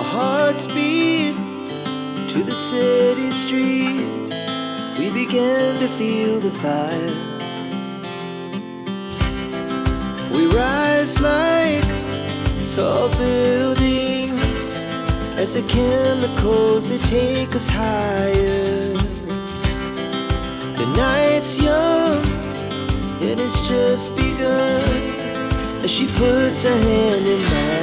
Our hearts beat to the city streets. We began to feel the fire. We rise like tall buildings as the chemicals, they take us higher. The night's young, it has just begun as she puts her hand in mine.